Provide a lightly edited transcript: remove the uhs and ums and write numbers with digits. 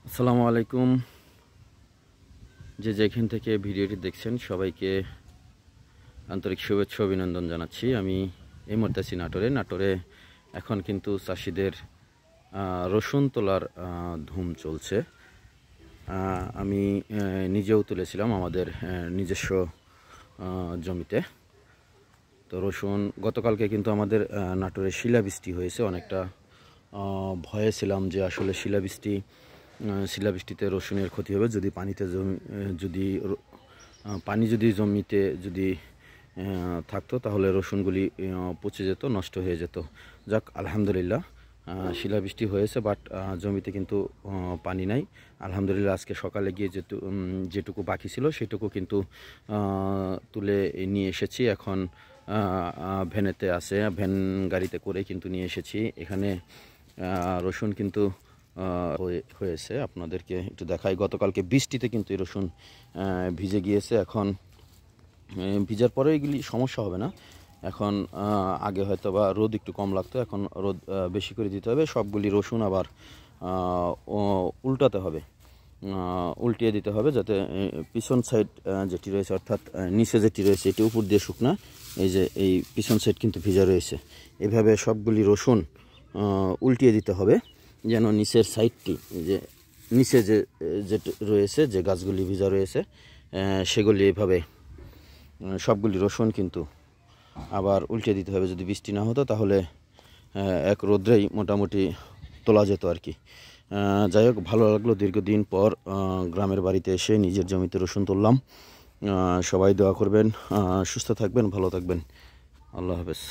আসসালামু আলাইকুম। যেখান থেকে ভিডিওটি দেখছেন সবাইকে আন্তরিক শুভেচ্ছা অভিনন্দন জানাচ্ছি। আমি এই মুহূর্তে আছি নাটোরে। এখন কিন্তু চাষিদের রসুন তোলার ধুম চলছে। আমি নিজেও তুলেছিলাম আমাদের নিজস্ব জমিতে। তো রসুন গতকালকে কিন্তু আমাদের নাটোরে শিলাবৃষ্টি হয়েছে। অনেকটা ভয়ে ছিলাম যে আসলে শিলাবৃষ্টিতে রসুনের ক্ষতি হবে, যদি পানি জমিতে থাকতো তাহলে রসুনগুলি পচে যেত, নষ্ট হয়ে যেত। যাক, আলহামদুলিল্লাহ শিলাবৃষ্টি হয়েছে, বাট জমিতে কিন্তু পানি নাই। আলহামদুলিল্লাহ আজকে সকালে গিয়ে যেটুকু বাকি ছিল সেটুকু কিন্তু তুলে নিয়ে এসেছি। এখন ভ্যানেতে আছে, ভ্যান গাড়িতে করে কিন্তু নিয়ে এসেছি। এখানে রসুন কিন্তু হয়েছে, আপনাদেরকে একটু দেখাই। গতকালকে বৃষ্টিতে কিন্তু এই রসুন ভিজে গিয়েছে। এখন ভিজার পরে এগুলি সমস্যা হবে না। এখন আগে হয়তো বা রোদ একটু কম লাগতো, এখন রোদ বেশি করে দিতে হবে। সবগুলি রসুন আবার উল্টাতে হবে, উল্টিয়ে দিতে হবে, যাতে পিছন সাইড যেটি রয়েছে, অর্থাৎ নিচে যেটি রয়েছে এটি উপর দিয়ে শুকনা। এই পিছন সাইড কিন্তু ভিজা রয়েছে। এভাবে সবগুলি রসুন উল্টিয়ে দিতে হবে, যেন নিচের সাইডটি নিচে যে রয়েছে, যে গাছগুলি ভিজা রয়েছে সেগুলি এভাবে সবগুলি রসুন কিন্তু আবার উল্টে দিতে হবে। যদি বৃষ্টি না হতো তাহলে এক রোদ্রেই মোটামুটি তোলা যেত আর কি। যাই হোক, ভালো লাগলো দীর্ঘদিন পর গ্রামের বাড়িতে এসে নিজের জমিতে রসুন তুললাম। সবাই দোয়া করবেন, সুস্থ থাকবেন, ভালো থাকবেন। আল্লাহ হাফেজ।